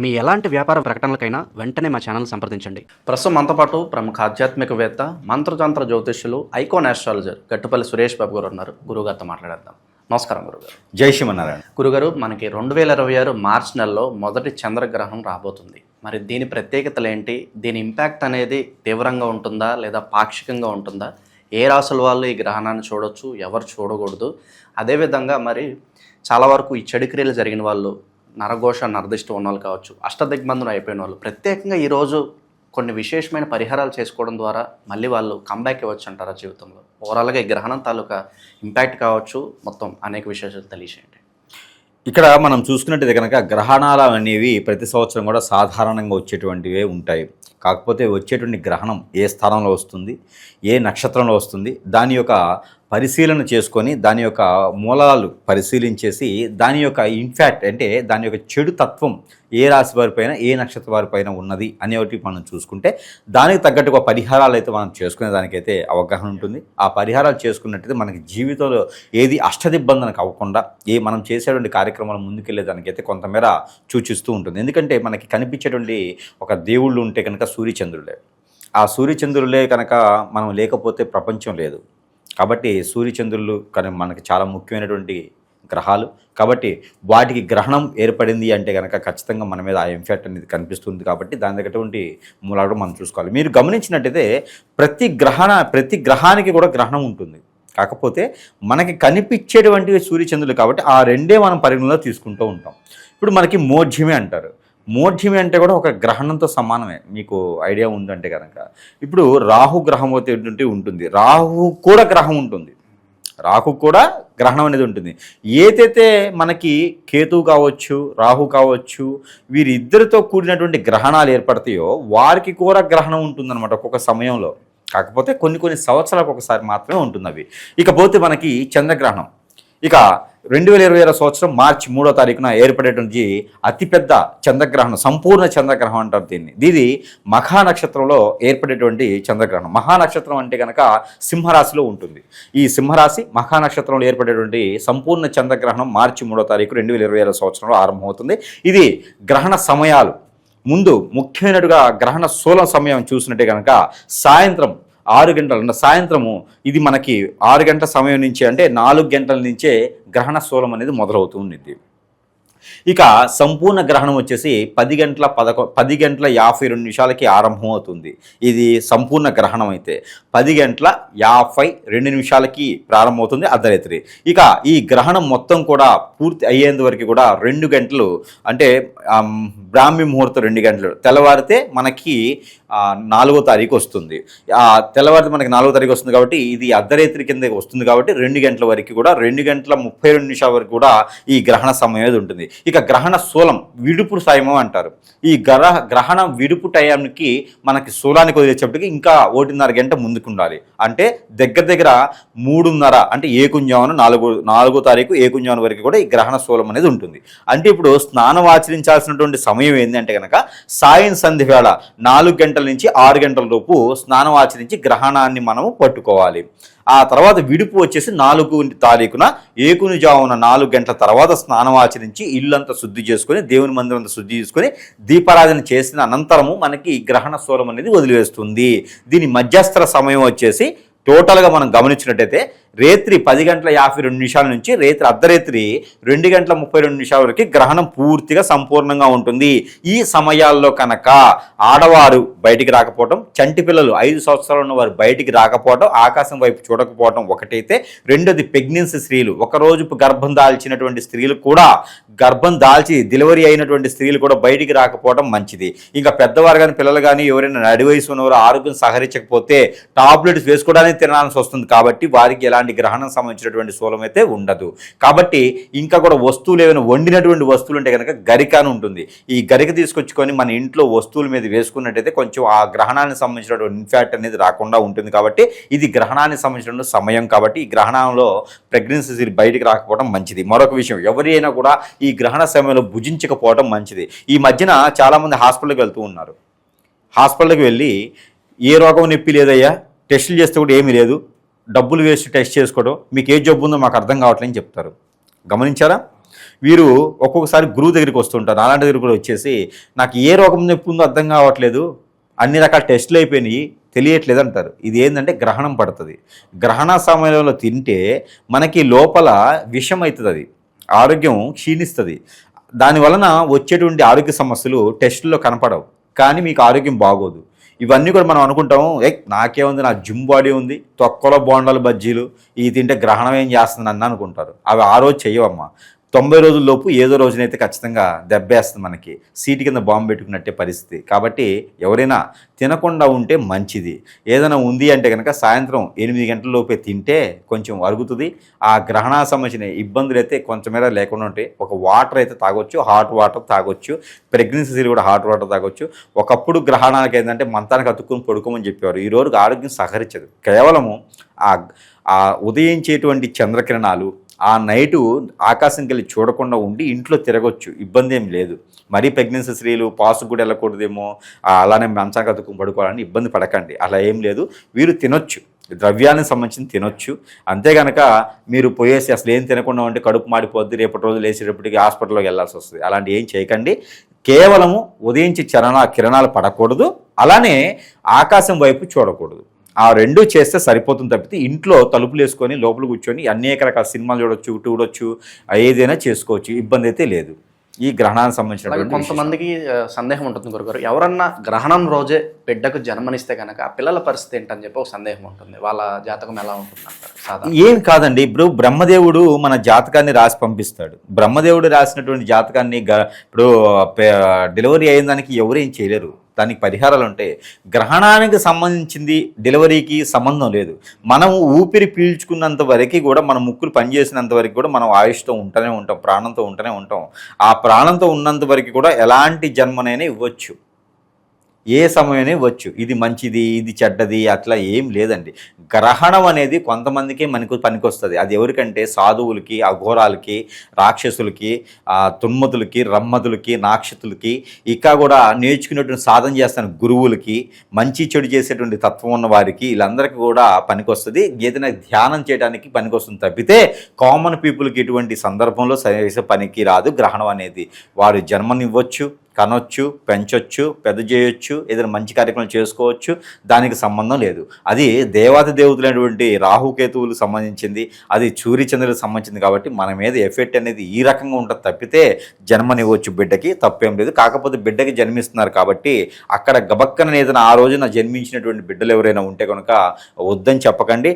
మీ ఎలాంటి వ్యాపార ప్రకటనలకైనా వెంటనే మా ఛానల్ సంప్రదించండి. ప్రస్తుతం మనతో పాటు ప్రముఖ ఆధ్యాత్మికవేత్త, మంత్రతంత్ర జ్యోతిష్యులు, ఐకాన్ ఆస్ట్రాలజర్ గట్టుపల్లి సురేష్ బాబు గారు ఉన్నారు. గురుగారితో మాట్లాడేద్దాం. నమస్కారం గురుగారు. జై శ్రీమన్నారాయణ. గురుగారు, మనకి 2026 మార్చి నెలలో మొదటి చంద్రగ్రహణం రాబోతుంది. మరి దీని ప్రత్యేకతలు ఏంటి? దీని ఇంపాక్ట్ అనేది తీవ్రంగా ఉంటుందా లేదా పాక్షికంగా ఉంటుందా? ఏ రాసుల వాళ్ళు ఈ గ్రహణాన్ని చూడొచ్చు, ఎవరు చూడకూడదు? అదేవిధంగా మరి చాలా వరకు ఈ చెడు క్రియలు జరిగిన వాళ్ళు, నరఘోష నరదిష్టి ఉన్న వాళ్ళు కావచ్చు, అష్టదిగ్బంధనం అయిపోయిన వాళ్ళు ప్రత్యేకంగా ఈరోజు కొన్ని విశేషమైన పరిహారాలు చేసుకోవడం ద్వారా మళ్ళీ వాళ్ళు కంబ్యాక్ ఇవ్వచ్చు అంటారా జీవితంలో? ఓవరాల్గా ఈ గ్రహణం తాలూకా ఇంపాక్ట్ కావచ్చు, మొత్తం అనేక విశేషాలు తెలియజేయండి. ఇక్కడ మనం చూసుకున్నట్టయితే కనుక గ్రహణాలు అనేవి ప్రతి సంవత్సరం కూడా సాధారణంగా వచ్చేటువంటివే ఉంటాయి. కాకపోతే వచ్చేటువంటి గ్రహణం ఏ స్థానంలో వస్తుంది, ఏ నక్షత్రంలో వస్తుంది, దాని యొక్క పరిశీలన చేసుకొని దాని యొక్క మూలాలు పరిశీలించేసి దాని యొక్క ఇన్ఫ్యాక్ట్ అంటే దాని యొక్క చెడు తత్వం ఏ రాశి వారిపైన, ఏ నక్షత్ర వారిపైన ఉన్నది అనేవి మనం చూసుకుంటే దానికి తగ్గట్టుగా పరిహారాలు అయితే మనం చేసుకునే దానికైతే అవగాహన ఉంటుంది. ఆ పరిహారాలు చేసుకున్నట్టయితే మనకి జీవితంలో ఏది అష్టదిబ్బందనకు అవ్వకుండా మనం చేసేటువంటి కార్యక్రమాలు ముందుకెళ్ళేదానికైతే కొంతమేర సూచిస్తూ ఉంటుంది. ఎందుకంటే మనకి కనిపించేటువంటి ఒక దేవుళ్ళు ఉంటే కనుక సూర్యచంద్రులే. ఆ సూర్యచంద్రులే కనుక మనం లేకపోతే ప్రపంచం లేదు. కాబట్టి సూర్యచంద్రులు కానీ మనకి చాలా ముఖ్యమైనటువంటి గ్రహాలు. కాబట్టి వాటికి గ్రహణం ఏర్పడింది అంటే కనుక ఖచ్చితంగా మన మీద ఆ ఇంపాక్ట్ అనేది కనిపిస్తుంది. కాబట్టి దాని తగ్గటువంటి మూలాలు మనం చూసుకోవాలి. మీరు గమనించినట్టయితే ప్రతి గ్రహానికి కూడా గ్రహణం ఉంటుంది. కాకపోతే మనకి కనిపించేటువంటి సూర్యచంద్రులు కాబట్టి ఆ రెండే మనం పరిగణలో తీసుకుంటూ ఉంటాం. ఇప్పుడు మనకి మోఢ్యమి అంటారు. మోఢ్యమి అంటే కూడా ఒక గ్రహణంతో సమానమే. మీకు ఐడియా ఉందంటే కనుక ఇప్పుడు రాహు గ్రహం అయితే ఉంటుంది, రాహు కూడా గ్రహం ఉంటుంది, రాహు కూడా గ్రహణం అనేది ఉంటుంది. ఏదైతే మనకి కేతు కావచ్చు, రాహు కావచ్చు, వీరిద్దరితో కూడినటువంటి గ్రహణాలు ఏర్పడతాయో వారికి కూడా గ్రహణం ఉంటుందన్నమాట ఒక్కొక్క సమయంలో. కాకపోతే కొన్ని సంవత్సరాలకు ఒకసారి మాత్రమే ఉంటుంది అవి. ఇకపోతే మనకి చంద్రగ్రహణం ఇక 2026 సంవత్సరం మార్చి 3వ తారీఖున ఏర్పడేటువంటి అతిపెద్ద చంద్రగ్రహణం, సంపూర్ణ చంద్రగ్రహణం అంటారు దీన్ని. ఇది మఖానక్షత్రంలో ఏర్పడేటువంటి చంద్రగ్రహణం. మహానక్షత్రం అంటే కనుక సింహరాశిలో ఉంటుంది. ఈ సింహరాశి మఖానక్షత్రంలో ఏర్పడేటువంటి సంపూర్ణ చంద్రగ్రహణం మార్చి 3వ తారీఖు 2026 సంవత్సరంలో ఆరంభమవుతుంది. ఇది గ్రహణ సమయాలు ముందు ముఖ్యమైనట్టుగా గ్రహణ శూలం సమయం చూసినట్టే కనుక సాయంత్రం 6 గంటలు, సాయంత్రము ఇది మనకి 6 గంటల సమయం నుంచి అంటే 4 గంటల నుంచే గ్రహణ శూలం అనేది మొదలవుతుంది. ఇక సంపూర్ణ గ్రహణం వచ్చేసి 10 గంటల 52 నిమిషాలకి ఆరంభం అవుతుంది. ఇది సంపూర్ణ గ్రహణం అయితే 10 గంటల 52 నిమిషాలకి ప్రారంభమవుతుంది అర్ధరాత్రి. ఇక ఈ గ్రహణం మొత్తం కూడా పూర్తి అయ్యేంత వరకు కూడా 2 గంటలు అంటే బ్రాహ్మీ ముహూర్తం 2 గంటలు, తెల్లవారితే మనకి 4వ తారీఖు వస్తుంది. తెల్లవారితే మనకి 4వ తారీఖు వస్తుంది కాబట్టి ఇది అర్ధరాత్రి కింద వస్తుంది. కాబట్టి 2 గంటల వరకు కూడా 2 గంటల 32 నిమిషాల వరకు కూడా ఈ గ్రహణ సమయం అనేది ఉంటుంది. ఇక గ్రహణ శూలం విడుపు సమయం అంటారు. ఈ గ్రహణ విడుపు టైంకి మనకి శూలానికి వదిలేటప్పటికి ఇంకా 1.5 గంట ముందుకు ఉండాలి. అంటే దగ్గర 3:30 అంటే ఏకుంజామున 4వ తారీఖు ఏకుంజామున వరకు కూడా ఈ గ్రహణ శూలం అనేది ఉంటుంది. అంటే ఇప్పుడు స్నానం ఆచరించాల్సినటువంటి సమయం ఏంటంటే కనుక సాయం సంధ్య వేళ 4 గంటల నుంచి 6 గంటల లోపు స్నానం ఆచరించి గ్రహణాన్ని మనము పట్టుకోవాలి. ఆ తర్వాత విడుపు వచ్చేసి 4వ తారీఖున ఏకునుజామున 4 గంటల తర్వాత స్నానం ఆచరించి ఇల్లంతా శుద్ధి చేసుకొని దేవుని మందిరం అంతా శుద్ధి చేసుకొని దీపారాధన చేసిన అనంతరము మనకి గ్రహణ శూలం అనేది వదిలివేస్తుంది. దీని మధ్యస్థర సమయం వచ్చేసి టోటల్గా మనం గమనించినట్టయితే రేత్రి 10 గంటల 52 నిమిషాల నుంచి రేత్రి అర్ధరాత్రి 2 గంటల 32 నిమిషాల వరకు గ్రహణం పూర్తిగా సంపూర్ణంగా ఉంటుంది. ఈ సమయాల్లో కనుక ఆడవారు బయటికి రాకపోవడం, చంటి పిల్లలు 5 సంవత్సరాలు ఉన్న వారు బయటికి రాకపోవడం, ఆకాశం వైపు చూడకపోవడం ఒకటైతే, రెండోది ప్రెగ్నెన్సీ స్త్రీలు, ఒకరోజు గర్భం దాల్చినటువంటి స్త్రీలు కూడా, గర్భం దాల్చి డెలివరీ అయినటువంటి స్త్రీలు కూడా బయటికి రాకపోవడం మంచిది. ఇంకా పెద్దవారు కానీ పిల్లలు కానీ ఎవరైనా నడి వయసు ఉన్నవారు ఆరోగ్యం సహకరించకపోతే టాబ్లెట్స్ వేసుకోవడానికి తినాల్సి వస్తుంది. కాబట్టి వారికి ఎలాంటి గ్రహణం సంబంధించినటువంటి శూలం అయితే ఉండదు. కాబట్టి ఇంకా కూడా వస్తువులు ఏమైనా వండినటువంటి వస్తువులు ఉంటే కనుక గరిక అని ఉంటుంది. ఈ గరిక తీసుకొచ్చుకొని మన ఇంట్లో వస్తువుల మీద వేసుకున్నట్టయితే కొంచెం ఆ గ్రహణానికి సంబంధించినటువంటి ఇన్ఫాక్ట్ అనేది రాకుండా ఉంటుంది. కాబట్టి ఇది గ్రహణానికి సంబంధించిన సమయం. కాబట్టి ఈ గ్రహణంలో ప్రెగ్నెన్సీ బయటికి రాకపోవడం మంచిది. మరొక విషయం, ఎవరైనా కూడా ఈ గ్రహణ సమయంలో భుజించకపోవడం మంచిది. ఈ మధ్యన చాలామంది హాస్పిటల్కి వెళ్తూ ఉన్నారు. హాస్పిటల్కి వెళ్ళి ఏ రోగం నొప్పి లేదయ్యా, టెస్టులు చేస్తే కూడా ఏమీ లేదు, డబ్బులు వేస్ట్ టెస్ట్ చేసుకోవడం, మీకు ఏ జబ్బు ఉందో మాకు అర్థం కావట్లేదని చెప్తారు. గమనించారా? వీరు ఒక్కొక్కసారి గురువు దగ్గరికి వస్తుంటారు. అలాంటి దగ్గర కూడా వచ్చేసి నాకు ఏ రోగం నొప్పి ఉందో అర్థం కావట్లేదు, అన్ని రకాల టెస్టులు అయిపోయినాయి, తెలియట్లేదు అంటారు. ఇది ఏంటంటే గ్రహణం పడుతుంది. గ్రహణ సమయంలో తింటే మనకి లోపల విషం అవుతుంది, అది ఆరోగ్యం క్షీణిస్తుంది. దానివలన వచ్చేటువంటి ఆరోగ్య సమస్యలు టెస్టుల్లో కనపడవు, కానీ మీకు ఆరోగ్యం బాగోదు. ఇవన్నీ కూడా మనం అనుకుంటాము, నాకేముంది, నా జిమ్ బాడీ ఉంది, తొక్కలో బోండాలు బజ్జీలు ఇవి తింటే గ్రహణం ఏం చేస్తుంది అన్న అనుకుంటారు. అవి ఆ రోజు చెయ్యవమ్మా. 90 రోజుల్లోపు ఏదో రోజునైతే ఖచ్చితంగా దెబ్బేస్తుంది, మనకి సీటు కింద బాంబు పెట్టుకున్నట్టే పరిస్థితి. కాబట్టి ఎవరైనా తినకుండా ఉంటే మంచిది. ఏదైనా ఉంది అంటే కనుక సాయంత్రం 8 గంటల లోపే తింటే కొంచెం అరుగుతుంది. ఆ గ్రహణ సంబంధించిన ఇబ్బందులు అయితే కొంచెమేర లేకుండా ఉంటాయి. ఒక వాటర్ అయితే తాగొచ్చు, హాట్ వాటర్ తాగొచ్చు, ప్రెగ్నెన్సీలు కూడా హాట్ వాటర్ తాగొచ్చు. ఒకప్పుడు గ్రహణానికి ఏంటంటే మంతానికి అతుక్కుని పడుకోమని చెప్పేవారు. ఈ రోజు ఆరోగ్యం సహకరించదు. కేవలము ఆ ఉదయించేటువంటి చంద్రకిరణాలు ఆ నైటు ఆకాశంకి వెళ్ళి చూడకుండా ఉండి ఇంట్లో తిరగొచ్చు, ఇబ్బంది ఏం లేదు. మరీ ప్రెగ్నెన్సీ స్త్రీలు పాసుకు కూడా వెళ్ళకూడదేమో, అలానే మంచానికి అతుక్కుని పడుకోవాలని ఇబ్బంది పడకండి. అలా ఏం లేదు, వీరు తినొచ్చు, ద్రవ్యానికి సంబంధించి తినొచ్చు. అంతేగనక మీరు పోయేసి అసలు ఏం తినకుండా ఉంటే కడుపు మాడిపోద్ది, రేపటి రోజు లేచేటప్పటికి హాస్పిటల్లోకి వెళ్ళాల్సి వస్తుంది. అలాంటి ఏం చేయకండి. కేవలము ఉదయించి కిరణాలు పడకూడదు, అలానే ఆకాశం వైపు చూడకూడదు. ఆ రెండు చేస్తే సరిపోతుంది తప్పితే ఇంట్లో తలుపులు వేసుకొని లోపల కూర్చొని అనేక రకాల సినిమాలు చూడొచ్చు, ఏదైనా చేసుకోవచ్చు, ఇబ్బంది అయితే లేదు. ఈ గ్రహణానికి సంబంధించిన కొంతమందికి సందేహం ఉంటుంది గురుగారు, ఎవరన్నా గ్రహణం రోజే బిడ్డకు జన్మనిస్తే కనుక ఆ పిల్లల పరిస్థితి ఏంటని చెప్పి ఒక సందేహం ఉంటుంది. వాళ్ళ జాతకం ఎలా ఉంటుంది అంటారు? సాధారణ ఏం కాదండి. ఇప్పుడు బ్రహ్మదేవుడు మన జాతకాన్ని రాసి పంపిస్తాడు. బ్రహ్మదేవుడు రాసినటువంటి జాతకాన్ని ఇప్పుడు డెలివరీ అయిన దానికి ఎవరేం చేయలేరు, దానికి పరిహారాలు ఉంటాయి. గ్రహణానికి సంబంధించింది డెలివరీకి సంబంధం లేదు. మనం ఊపిరి పీల్చుకున్నంత వరకు కూడా, మన ముక్కులు పనిచేసినంత వరకు కూడా మనం ఆయుష్తో ఉంటూనే ఉంటాం, ప్రాణంతో ఉంటూనే ఉంటాం. ఆ ప్రాణంతో ఉన్నంత వరకు కూడా ఎలాంటి జన్మనైనా ఇవ్వచ్చు, ఏ సమయమే ఇవ్వచ్చు. ఇది మంచిది, ఇది చెడ్డది అట్లా ఏం లేదండి. గ్రహణం అనేది కొంతమందికి మనకు పనికొస్తుంది. అది ఎవరికంటే సాధువులకి, అఘోరాలకి, రాక్షసులకి, తున్మతులకి, రమ్మతులకి, నాక్షతులకి, ఇంకా కూడా నేర్చుకునేటువంటి సాధన చేస్తున్న గురువులకి, మంచి చెడు చేసేటువంటి తత్వం ఉన్న వారికి, వీళ్ళందరికీ కూడా పనికొస్తుంది. ఏదైనా ధ్యానం చేయడానికి పనికొస్తుంది తప్పితే కామన్ పీపుల్కి ఇటువంటి సందర్భంలో చేసే పనికి రాదు గ్రహణం అనేది. వారు జన్మనివ్వచ్చు, కనొచ్చు, పెంచొచ్చు, పెద్ద చేయొచ్చు, ఏదైనా మంచి కార్యక్రమం చేసుకోవచ్చు, దానికి సంబంధం లేదు. అది దేవాది దేవతలైనటువంటి రాహుకేతువులకు సంబంధించింది, అది సూర్యచంద్రులకు సంబంధించింది. కాబట్టి మన మీద ఎఫెక్ట్ అనేది ఈ రకంగా ఉంటుంది తప్పితే జన్మనివ్వచ్చు బిడ్డకి, తప్పేం లేదు. కాకపోతే బిడ్డకి జన్మిస్తున్నారు కాబట్టి అక్కడ గబక్కన ఏదైనా ఆ రోజున జన్మించినటువంటి బిడ్డలు ఎవరైనా ఉంటే కనుక వద్దని చెప్పకండి.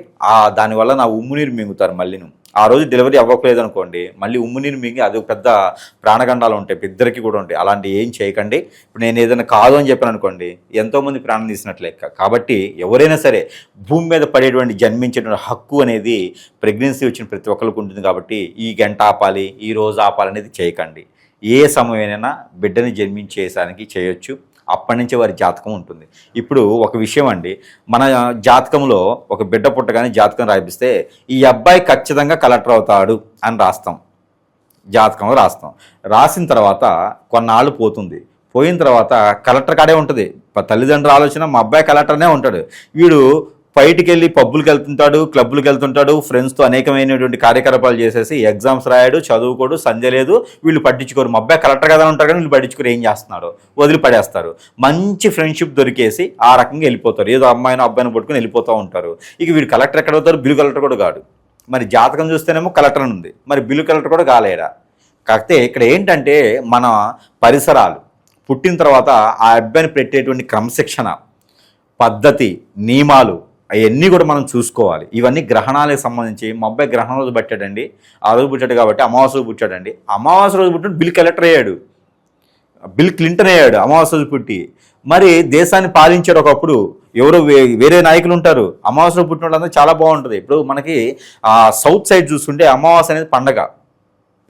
దానివల్ల నా ఉమ్మునీరు మింగుతారు. మళ్ళీ ఆ రోజు డెలివరీ అవ్వట్లేదు అనుకోండి, మళ్ళీ ఉమ్మునీరు మింగి అది పెద్ద ప్రాణగండాలు ఉంటాయి, ఇద్దరికి కూడా ఉంటాయి. అలాంటి ఏం చేయకండి. ఇప్పుడు నేను ఏదైనా కాదు అని చెప్పాను అనుకోండి, ఎంతోమంది ప్రాణం తీసినట్లు లెక్క. కాబట్టి ఎవరైనా సరే భూమి మీద పడేటువంటి జన్మించేటువంటి హక్కు అనేది ప్రెగ్నెన్సీ వచ్చిన ప్రతి ఒక్కరికి ఉంటుంది. కాబట్టి ఈ గంట ఆపాలి, ఈ రోజు ఆపాలి అనేది చేయకండి. ఏ సమయమైనా బిడ్డని జన్మించేసానికి చేయొచ్చు. అప్పటి నుంచే వారి జాతకం ఉంటుంది. ఇప్పుడు ఒక విషయం అండి, మన జాతకంలో ఒక బిడ్డ పుట్టగానే జాతకం రాయిపిస్తే ఈ అబ్బాయి ఖచ్చితంగా కలెక్టర్ అవుతాడు అని రాస్తాం, జాతకంలో రాస్తాం. రాసిన తర్వాత కొన్నాళ్ళు పోయిన తర్వాత కలెక్టర్ కాడే ఉంటుంది. తల్లిదండ్రుల ఆలోచన మా అబ్బాయి కలెక్టర్నే ఉంటాడు. వీడు బయటికి వెళ్ళి పబ్బులకు వెళ్తుంటాడు, క్లబ్బులకు వెళ్తుంటాడు, ఫ్రెండ్స్తో అనేకమైనటువంటి కార్యకలాపాలు చేసేసి ఎగ్జామ్స్ రాయాడు, చదువుకోడు, సంధ్య లేదు, వీళ్ళు పట్టించుకోరు. మా అబ్బాయి కలెక్టర్ కదా ఉంటారు కానీ వీళ్ళు పట్టించుకోరు, ఏం చేస్తున్నాడు, వదిలిపడేస్తారు. మంచి ఫ్రెండ్షిప్ దొరికేసి ఆ రకంగా వెళ్ళిపోతారు, ఏదో అమ్మాయిని అబ్బాయిని పట్టుకుని వెళ్ళిపోతూ ఉంటారు. ఇక వీడు కలెక్టర్ ఎక్కడ అవుతారు, బిల్లు కలెక్టర్ కూడా కాడు. మరి జాతకం చూస్తేనేమో కలెక్టర్ అని ఉంది, మరి బిల్లు కలెక్టర్ కూడా కాలేడా. కాకపోతే ఇక్కడ ఏంటంటే మన పరిసరాలు, పుట్టిన తర్వాత ఆ అబ్బాయిని పెట్టేటువంటి క్రమశిక్షణ, పద్ధతి, నియమాలు అవన్నీ కూడా మనం చూసుకోవాలి. ఇవన్నీ గ్రహణాలకు సంబంధించి. మా అబ్బాయి గ్రహణం రోజు పుట్టాడండి, ఆ రోజు పుట్టాడు కాబట్టి అమావాస్య రోజు పుట్టాడండి. అమావాస్య రోజు పుట్టిన బిల్ కలెక్టర్ అయ్యాడు, బిల్ క్లింటన్ అయ్యాడు అమావాస్య రోజు పుట్టి. మరి దేశాన్ని పాలించాడు ఒకప్పుడు. ఎవరో వేరే నాయకులు ఉంటారు, అమావాస్య రోజు పుట్టిన వాళ్ళందరూ చాలా బాగుంటుంది. ఇప్పుడు మనకి సౌత్ సైడ్ చూస్తుంటే అమావాస్య అనేది పండగ,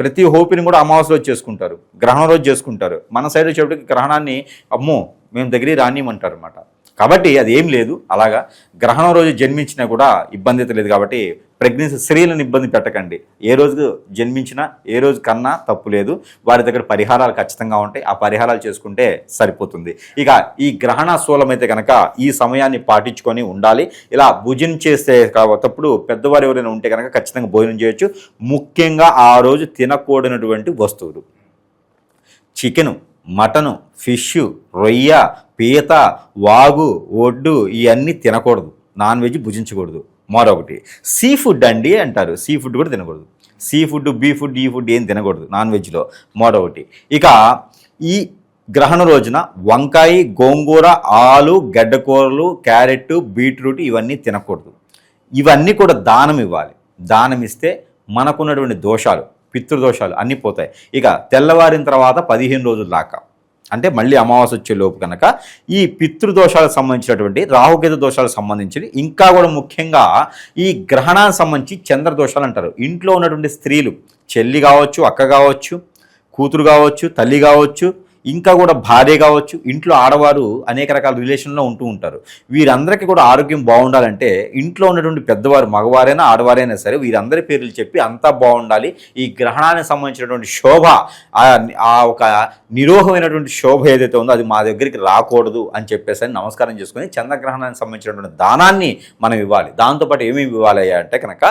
ప్రతి హోపిని కూడా అమావాస్య రోజు చేసుకుంటారు, గ్రహణం రోజు చేసుకుంటారు. మన సైడ్ వచ్చేప్పటికి గ్రహణాన్ని అమ్మో మేము దగ్గర రానియమంటారు అనమాట. కాబట్టి అది ఏం లేదు. అలాగా గ్రహణం రోజు జన్మించినా కూడా ఇబ్బంది అయితే లేదు. కాబట్టి ప్రెగ్నెన్సీ స్త్రీలను ఇబ్బంది పెట్టకండి. ఏ రోజు జన్మించినా ఏ రోజు కన్నా తప్పు లేదు. వారి దగ్గర పరిహారాలు ఖచ్చితంగా ఉంటాయి. ఆ పరిహారాలు చేసుకుంటే సరిపోతుంది. ఇక ఈ గ్రహణ శూలం అయితే కనుక ఈ సమయాన్ని పాటించుకొని ఉండాలి. ఇలా భోజనం చేస్తే కాబట్టప్పుడు పెద్దవారు ఎవరైనా ఉంటే కనుక ఖచ్చితంగా భోజనం చేయొచ్చు. ముఖ్యంగా ఆ రోజు తినకూడనటువంటి వస్తువులు చికెను, మటను, ఫిష్, రొయ్య, పీత, వాగు, ఒడ్డు ఇవన్నీ తినకూడదు. నాన్ వెజ్ భుజించకూడదు. మరొకటి సీ ఫుడ్ అండి అంటారు. సీ ఫుడ్ కూడా తినకూడదు. సీ ఫుడ్, బీ ఫుడ్, ఈ ఫుడ్ ఏం తినకూడదు నాన్ వెజ్లో. మరొకటి ఇక ఈ గ్రహణ రోజున వంకాయ, గోంగూర, ఆలు, గడ్డకూరలు, క్యారెట్, బీట్రూట్ ఇవన్నీ తినకూడదు. ఇవన్నీ కూడా దానం ఇవ్వాలి. దానం ఇస్తే మనకున్నటువంటి దోషాలు, పితృదోషాలు అన్నీ పోతాయి. ఇక తెల్లవారిన తర్వాత 15 రోజుల దాకా అంటే మళ్ళీ అమావాస్య వచ్చే లోపు కనుక ఈ పితృదోషాలకు సంబంధించినటువంటి రాహుకేతు దోషాలకు సంబంధించి ఇంకా కూడా ముఖ్యంగా ఈ గ్రహణానికి సంబంధించి చంద్రదోషాలు అంటారు. ఇంట్లో ఉన్నటువంటి స్త్రీలు, చెల్లి కావచ్చు, అక్క కావచ్చు, కూతురు కావచ్చు, తల్లి కావచ్చు, ఇంకా కూడా భార్య కావచ్చు, ఇంట్లో ఆడవారు అనేక రకాల రిలేషన్లో ఉంటూ ఉంటారు. వీరందరికీ కూడా ఆరోగ్యం బాగుండాలంటే ఇంట్లో ఉన్నటువంటి పెద్దవారు, మగవారైనా ఆడవారైనా సరే వీరందరి పేర్లు చెప్పి అంతా బాగుండాలి. ఈ గ్రహణానికి సంబంధించినటువంటి శోభ, ఆ ఒక నిరోహమైనటువంటి శోభ ఏదైతే ఉందో అది మా దగ్గరికి రాకూడదు అని చెప్పేసి నమస్కారం చేసుకొని చంద్రగ్రహణానికి సంబంధించినటువంటి దానాన్ని మనం ఇవ్వాలి. దాంతోపాటు ఏమేమి ఇవ్వాలి అంటే కనుక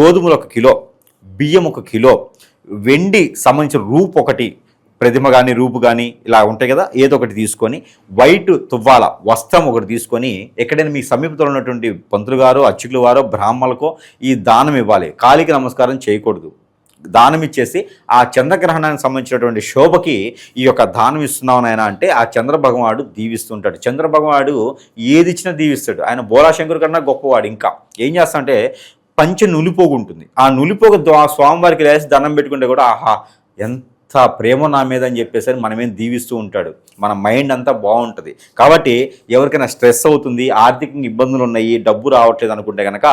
గోధుమలు 1 కిలో, బియ్యం 1 కిలో, వెండి సంబంధించిన రూపు 1, ప్రతిమ కానీ రూపు కానీ ఇలా ఉంటాయి కదా, ఏదో ఒకటి తీసుకొని వైట్ తువ్వాల వస్త్రం 1 తీసుకొని ఎక్కడైనా మీ సమీపంలో ఉన్నటువంటి పంతులు గారో, అర్చకుల వారో, బ్రాహ్మణులకో ఈ దానం ఇవ్వాలి. కాలికి నమస్కారం చేయకూడదు. దానం ఇచ్చేసి ఆ చంద్రగ్రహణానికి సంబంధించినటువంటి శోభకి ఈ యొక్క దానం ఇస్తున్నావు నాయన అంటే ఆ చంద్ర భగవానుడు దీవిస్తుంటాడు. చంద్ర భగవానుడు ఏది ఇచ్చినా దీవిస్తాడు. ఆయన బోలాశంకరు కన్నా గొప్పవాడు. ఇంకా ఏం చేస్తాడంటే పంచె నులిపోగు ఉంటుంది. ఆ నులిపోగు స్వామివారికి లేసి దండం పెట్టుకుంటే కూడా ఆహా ఎంత ప్రేమ నా మీద అని చెప్పేసి మనమేం దీవిస్తూ ఉంటాడు. మన మైండ్ అంతా బాగుంటుంది. కాబట్టి ఎవరికైనా స్ట్రెస్ అవుతుంది, ఆర్థికంగా ఇబ్బందులు ఉన్నాయి, డబ్బు రావట్లేదు అనుకుంటే కనుక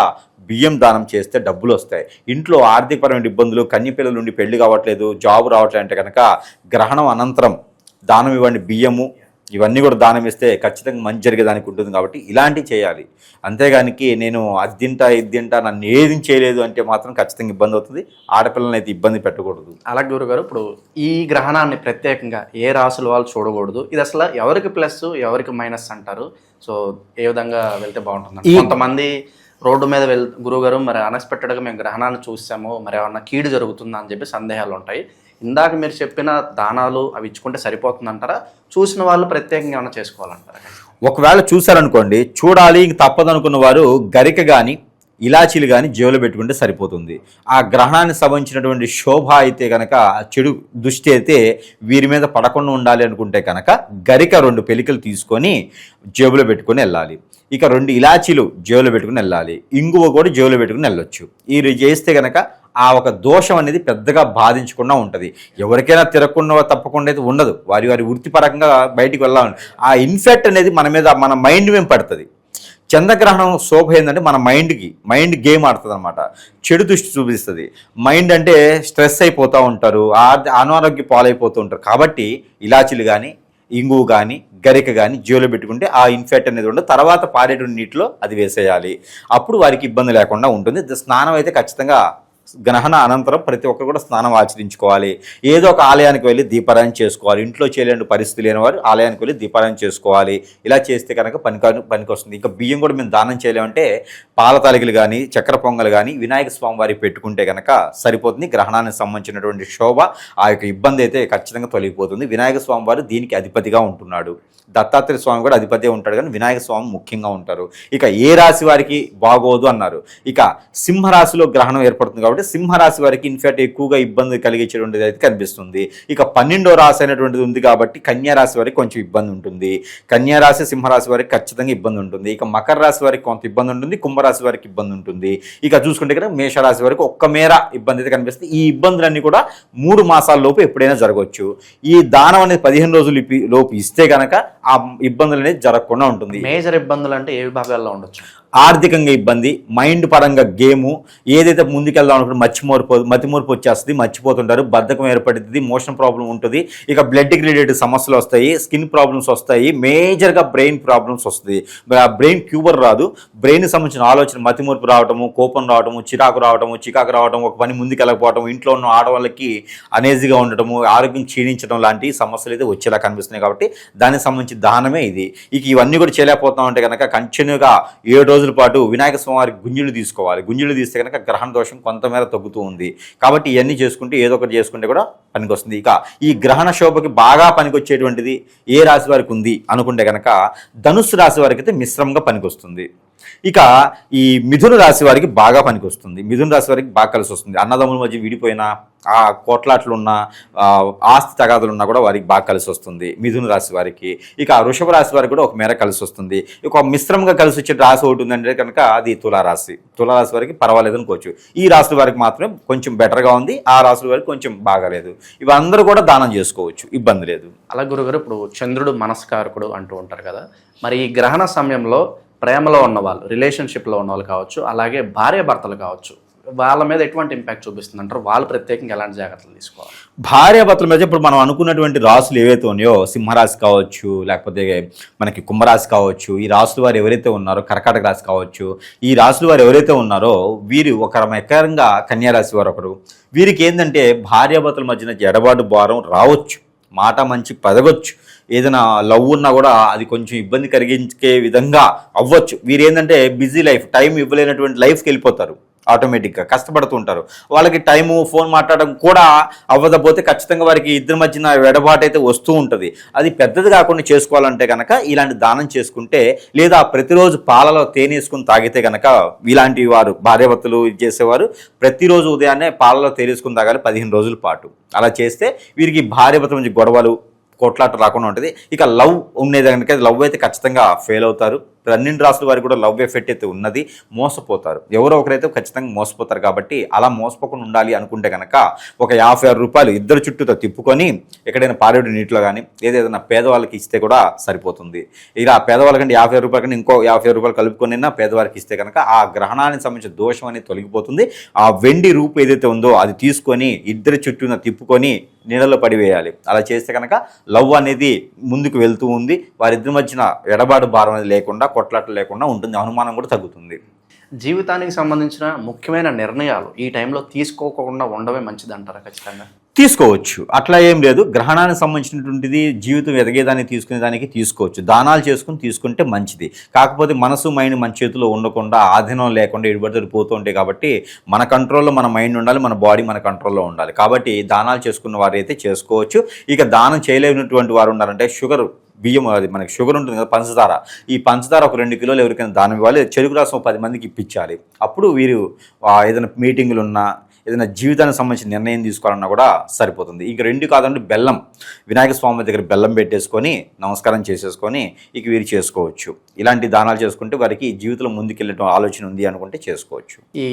బియ్యం దానం చేస్తే డబ్బులు వస్తాయి. ఇంట్లో ఆర్థికపరమైన ఇబ్బందులు, కన్యపిల్లల నుండి పెళ్లి కావట్లేదు, జాబ్ రావట్లేదు అంటే కనుక గ్రహణం అనంతరం దానం ఇవ్వండి. బియ్యము ఇవన్నీ కూడా దానం ఇస్తే ఖచ్చితంగా మంచి జరిగేదానికి ఉంటుంది. కాబట్టి ఇలాంటివి చేయాలి. అంతేగానికి నేను అది తింటా ఇది తింటా నన్ను ఏది చేయలేదు అంటే మాత్రం ఖచ్చితంగా ఇబ్బంది అవుతుంది. ఆడపిల్లలని అయితే ఇబ్బంది పెట్టకూడదు. అలాగే గురుగారు, ఇప్పుడు ఈ గ్రహణాన్ని ప్రత్యేకంగా ఏ రాసుల వాళ్ళు చూడకూడదు? ఇది అసలు ఎవరికి ప్లస్ ఎవరికి మైనస్ అంటారు? సో ఏ విధంగా వెళ్తే బాగుంటుంది? కొంతమంది రోడ్డు మీద గురువుగారు మరి అన్ఎక్స్పెక్టెడ్గా మేము గ్రహణాన్ని చూసాము, మరి ఏమన్నా కీడు జరుగుతుందా అని చెప్పి సందేహాలు ఉంటాయి. ఇందాక మీరు చెప్పిన దానాలు అవి ఇచ్చుకుంటే సరిపోతుందంటారా? చూసిన వాళ్ళు ప్రత్యేకంగా ఏమైనా చేసుకోవాలంటారా? ఒకవేళ చూశారనుకోండి, చూడాలి ఇంక తప్పదనుకున్న వారు గరిక కానీ ఇలాచీలు కానీ జేబులో పెట్టుకుంటే సరిపోతుంది. ఆ గ్రహణానికి సంబంధించినటువంటి శోభ అయితే కనుక, చెడు దృష్టి అయితే వీరి మీద పడకుండా ఉండాలి అనుకుంటే కనుక గరిక 2 పెలికలు తీసుకొని జేబులో పెట్టుకొని వెళ్ళాలి. ఇక 2 ఇలాచీలు జేబులో పెట్టుకుని వెళ్ళాలి. ఇంగువ కూడా జేబులో పెట్టుకుని వెళ్ళొచ్చు. ఇది చేస్తే కనుక ఆ ఒక దోషం అనేది పెద్దగా బాధించకుండా ఉంటుంది. ఎవరికైనా తిరగకుండా తప్పకుండా అయితే ఉండదు. వారి వృత్తిపరంగా బయటికి వెళ్ళాలి. ఆ ఇన్ఫెక్ట్ అనేది మన మీద, మన మైండ్ మీద పడుతుంది. చంద్రగ్రహణం శోభ ఏంటంటే మన మైండ్ గేమ్ ఆడుతుంది అనమాట. చెడు దృష్టి చూపిస్తుంది. మైండ్ అంటే స్ట్రెస్ అయిపోతూ ఉంటారు, అనారోగ్య పాలైపోతూ ఉంటారు. కాబట్టి ఇలాచీలు కానీ, ఇంగువ కానీ, గరిక కానీ జేబులో పెట్టుకుంటే ఆ ఇన్ఫెక్ట్ అనేది ఉండదు. తర్వాత పారేటువంటి నీటిలో అది వేసేయాలి. అప్పుడు వారికి ఇబ్బంది లేకుండా ఉంటుంది. స్నానం అయితే ఖచ్చితంగా గ్రహణ అనంతరం ప్రతి ఒక్కరు కూడా స్నానం ఆచరించుకోవాలి. ఏదో ఒక ఆలయానికి వెళ్ళి దీపారాయణ చేసుకోవాలి. ఇంట్లో చేయలేని పరిస్థితి లేని వారు ఆలయానికి వెళ్ళి దీపారాయణ చేసుకోవాలి. ఇలా చేస్తే కనుక పనికి వస్తుంది. ఇంకా బియ్యం కూడా మేము దానం చేయలేమంటే పాల తాలికలు కానీ, చక్కెర పొంగలు కానీ వినాయక స్వామి వారికి పెట్టుకుంటే కనుక సరిపోతుంది. గ్రహణానికి సంబంధించినటువంటి శోభ, ఆ యొక్క ఇబ్బంది అయితే ఖచ్చితంగా తొలగిపోతుంది. వినాయక స్వామి వారు దీనికి అధిపతిగా ఉంటున్నాడు. దత్తాత్రేయ స్వామి కూడా అధిపతి ఉంటాడు, కానీ వినాయక స్వామి ముఖ్యంగా ఉంటారు. ఇక ఏ రాశి వారికి బాగోదు అన్నారు. ఇక సింహరాశిలో గ్రహణం ఏర్పడుతుంది కాబట్టి సింహరాశి వారికి ఇన్ఫ్యాక్ట్ ఎక్కువగా ఇబ్బంది కలిగించేటువంటిది అయితే కనిపిస్తుంది. ఇక 12వ రాశి అయినటువంటిది ఉంది కాబట్టి కన్యా రాశి వారికి కొంచెం ఇబ్బంది ఉంటుంది. కన్యా రాశి, సింహరాశి వారికి ఖచ్చితంగా ఇబ్బంది ఉంటుంది. ఇక మకర రాశి వారికి కొంత ఇబ్బంది ఉంటుంది. కుంభరాశి వారికి ఇబ్బంది ఉంటుంది. ఇక చూసుకుంటే కదా మేషరాశి వారికి ఒక్క మేర ఇబ్బంది అయితే కనిపిస్తుంది. ఈ ఇబ్బందులన్నీ కూడా 3 మాసాల లోపు ఎప్పుడైనా జరగవచ్చు. ఈ దానం అనేది 15 రోజుల లోపు ఇస్తే కనుక ఆ ఇబ్బందులు అనేది జరగకుండా ఉంటుంది. మేజర్ ఇబ్బందులు అంటే ఏ విభాగాల్లో ఉండొచ్చు? ఆర్థికంగా ఇబ్బంది, మైండ్ పరంగా గేము, ఏదైతే ముందుకెళ్దాం అనుకుంటే మతిమూర్పు వచ్చేస్తుంది, మర్చిపోతుంటారు, బద్ధకం ఏర్పడుతుంది, మోషన్ ప్రాబ్లం ఉంటుంది, ఇక బ్లడ్కి రిలేటెడ్ సమస్యలు వస్తాయి, స్కిన్ ప్రాబ్లమ్స్ వస్తాయి, మేజర్గా బ్రెయిన్ ప్రాబ్లమ్స్ వస్తుంది. బ్రెయిన్ క్యూబర్ రాదు, బ్రెయిన్కి సంబంధించిన ఆలోచన మతిమూర్పు రావటము, కోపం రావటము, చికాకు రావటం, ఒక పని ముందుకెళ్ళకపోవటం, ఇంట్లో ఉన్న ఆడవాళ్ళకి అనేజీగా ఉండటము, ఆరోగ్యం క్షీణించడం లాంటి సమస్యలు అయితే వచ్చేలా కనిపిస్తున్నాయి. కాబట్టి దానికి సంబంధించి దానమే ఇది. ఇక ఇవన్నీ కూడా చేయలేకపోతాం అంటే కనుక కంటిన్యూగా 7 రోజుల పాటు వినాయక స్వామివారికి గుంజులు తీసుకోవాలి. గుంజులు తీస్తే కనుక గ్రహణ దోషం కొంతమేర తగ్గుతూ ఉంది. కాబట్టి ఇవన్నీ చేసుకుంటే ఏదో ఒకటి చేసుకుంటే కూడా పనికొస్తుంది. ఇక ఈ గ్రహణ శోభకి బాగా పనికొచ్చేటువంటిది ఏ రాశి వారికి ఉంది అనుకుంటే కనుక ధనుస్సు రాశి వారికి అయితే మిశ్రమంగా పనికొస్తుంది. ఇక ఈ మిథున రాశి వారికి బాగా పనికొస్తుంది. మిథున రాశి వారికి బాగా కలిసి వస్తుంది. అన్నదమ్ముల మధ్య విడిపోయినా, ఆ కోట్లాట్లు ఉన్న, ఆస్తి తగాదులు ఉన్నా కూడా వారికి బాగా కలిసి వస్తుంది మిథున రాశి వారికి. ఇక వృషభ రాశి వారికి కూడా ఒక మేర కలిసి వస్తుంది. ఇక మిశ్రమంగా కలిసి వచ్చే రాశి ఒకటి ఉందంటే కనుక అది తులారాశి. తులారాశి వారికి పర్వాలేదు అనుకోవచ్చు. ఈ రాశుల వారికి మాత్రమే కొంచెం బెటర్గా ఉంది, ఆ రాశుల వారికి కొంచెం బాగాలేదు. ఇవి అందరూ కూడా దానం చేసుకోవచ్చు, ఇబ్బంది లేదు. అలా గురుగారు, ఇప్పుడు చంద్రుడు మనస్కారకుడు అంటూ ఉంటారు కదా, మరి ఈ గ్రహణ సమయంలో ప్రేమలో ఉన్నవాళ్ళు, రిలేషన్షిప్లో ఉన్నవాళ్ళు కావచ్చు, అలాగే భార్య భర్తలు కావచ్చు, వాళ్ళ మీద ఎటువంటి ఇంపాక్ట్ చూపిస్తుంది అంటారు? వాళ్ళు ప్రత్యేకంగా ఎలాంటి జాగ్రత్తలు తీసుకోవాలి? భార్యాభర్తల మీద ఇప్పుడు మనం అనుకున్నటువంటి రాసులు ఏవైతే ఉన్నాయో, సింహరాశి కావచ్చు, లేకపోతే మనకి కుంభరాశి కావచ్చు, ఈ రాసుల వారు ఎవరైతే ఉన్నారో, కర్కాటక రాశి కావచ్చు, ఈ రాసుల వారు ఎవరైతే ఉన్నారో వీరు ఒక ఎకరంగా కన్యారాశి వారు ఒకరు. వీరికి ఏంటంటే భార్యాభర్తల మధ్యన ఎడబాటు భారం రావచ్చు, మాట మంచి పదవచ్చు, ఏదైనా లవ్ ఉన్నా కూడా అది కొంచెం ఇబ్బంది కలిగించే విధంగా అవ్వచ్చు. వీరు ఏంటంటే బిజీ లైఫ్, టైం ఇవ్వలేనటువంటి లైఫ్కి వెళ్ళిపోతారు, ఆటోమేటిక్గా కష్టపడుతుంటారు. వాళ్ళకి టైము, ఫోన్ మాట్లాడడం కూడా అవ్వకపోతే ఖచ్చితంగా వారికి ఇద్దరి మధ్యన ఎడబాటు అయితే వస్తూ ఉంటుంది. అది పెద్దది కాకుండా చేసుకోవాలంటే కనుక ఇలాంటి దానం చేసుకుంటే, లేదా ప్రతిరోజు పాలలో తేనేసుకుని తాగితే కనుక, ఇలాంటి వారు భార్యాభర్తలు చేసేవారు ప్రతిరోజు ఉదయాన్నే పాలలో తేనేసుకుని తాగాలి 15 రోజుల పాటు. అలా చేస్తే వీరికి భార్యాభర్తల నుంచి గొడవలు, కొట్లాట రాకుండా ఉంటుంది. ఇక లవ్ ఉండేది కనుక లవ్ అయితే ఖచ్చితంగా ఫెయిల్ అవుతారు. 12 రాసుల వారికి కూడా లవ్ ఎఫెక్ట్ అయితే ఉన్నది, మోసపోతారు. ఎవరో ఒకరైతే ఖచ్చితంగా మోసపోతారు. కాబట్టి అలా మోసపోకుండా ఉండాలి అనుకుంటే కనుక ఒక 56 రూపాయలు ఇద్దరు చుట్టూతో తిప్పుకొని ఎక్కడైనా పారేడు నీటిలో కానీ ఏదైనా పేదవాళ్ళకి ఇస్తే కూడా సరిపోతుంది. ఇలా పేదవాళ్ళకంటే 56 రూపాయల కంటే ఇంకో 56 రూపాయలు కలుపుకొని పేదవారికి ఇస్తే కనుక ఆ గ్రహణానికి సంబంధించిన దోషం అనేది తొలగిపోతుంది. ఆ వెండి రూపు ఏదైతే ఉందో అది తీసుకొని ఇద్దరి చుట్టూన తిప్పుకొని నీళ్ళలో పడివేయాలి. అలా చేస్తే కనుక లవ్ అనేది ముందుకు వెళ్తూ ఉంది. వారిద్దరి మధ్యన ఎడబాటు భారం అనేది లేకుండా, కొట్లాట లేకుండా ఉంటుంది. అనుమానం కూడా తగ్గుతుంది. జీవితానికి సంబంధించిన ముఖ్యమైన నిర్ణయాలు ఈ టైంలో తీసుకోకుండా ఉండవే మంచిది అంటారా? ఖచ్చితంగా తీసుకోవచ్చు, అట్లా ఏం లేదు. గ్రహణానికి సంబంధించినటువంటిది జీవితం ఎదగేదాన్ని తీసుకునేదానికి తీసుకోవచ్చు. దానాలు తీసుకుంటే మంచిది. కాకపోతే మనసు మైండ్ మన చేతిలో ఉండకుండా, ఆధీనం లేకుండా ఎడుబడితడి పోతూ ఉంటాయి. కాబట్టి మన కంట్రోల్లో మన మైండ్ ఉండాలి, మన బాడీ మన కంట్రోల్లో ఉండాలి. కాబట్టి దానాలు చేసుకున్న వారు అయితే చేసుకోవచ్చు. ఇక దానం చేయలేనటువంటి వారు ఉన్నారంటే షుగర్, బియ్యం, అది మనకి షుగర్ ఉంటుంది కదా, పంచదార, ఈ పంచదార ఒక 2 కిలోలు ఎవరికైనా దానం ఇవ్వాలి. చెరుకు రసం 10 మందికి ఇప్పించాలి. అప్పుడు వీరు ఏదైనా మీటింగులు ఉన్నా, ఏదైనా జీవితానికి సంబంధించిన నిర్ణయం తీసుకోవాలన్నా కూడా సరిపోతుంది. ఇంక 2 కాదంటే బెల్లం, వినాయక స్వామి దగ్గర బెల్లం పెట్టేసుకొని నమస్కారం చేసేసుకొని ఇక వీరు చేసుకోవచ్చు. ఇలాంటి దానాలు చేసుకుంటే వారికి జీవితంలో ముందుకెళ్ళటం ఆలోచన ఉంది అనుకుంటే చేసుకోవచ్చు. ఈ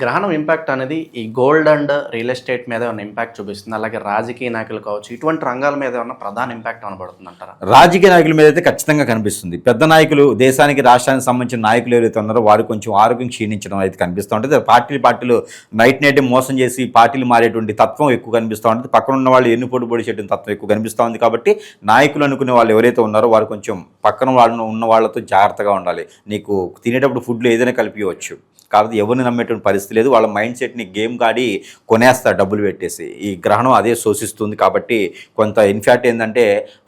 గ్రహణం ఇంపాక్ట్ అనేది ఈ గోల్డ్ అండ్ రియల్ ఎస్టేట్ మీద ఏమైనా ఇంపాక్ట్ చూపిస్తుంది? అలాగే రాజకీయ నాయకులు కావచ్చు, ఇటువంటి రంగాల మీద ఏమైనా ప్రధాన ఇంపాక్ట్ అనబడుతుంది అంటారా? రాజకీయ నాయకుల మీద అయితే ఖచ్చితంగా కనిపిస్తుంది. పెద్ద నాయకులు, దేశానికి రాష్ట్రానికి సంబంధించిన నాయకులు ఎవరైతే ఉన్నారో వారు కొంచెం ఆరోగ్యం క్షీణించడం అయితే కనిపిస్తూ ఉంటుంది. పార్టీలు నైట్ మోసం చేసి పార్టీలు మారేటువంటి తత్వం ఎక్కువ కనిపిస్తూ ఉంటుంది. పక్కన ఉన్న వాళ్ళు ఎన్ని పొడి చేయడం తత్వం ఎక్కువ కనిపిస్తూ ఉంది. కాబట్టి నాయకులు అనుకునే వాళ్ళు ఎవరైతే ఉన్నారో వారు కొంచెం పక్కన వాళ్ళు ఉన్న వాళ్ళతో జాగ్రత్తగా ఉండాలి. నీకు తినేటప్పుడు ఫుడ్లో ఏదైనా కలిపియవచ్చు, కాబట్టి ఎవరిని నమ్మేటువంటి పరిస్థితి లేదు. వాళ్ళ మైండ్ సెట్ని గేమ్ కాడి కొనేస్తారు డబ్బులు పెట్టేసి. ఈ గ్రహణం అదే శోషిస్తుంది. కాబట్టి కొంత ఇన్ఫ్యాక్ట్ ఏంటంటే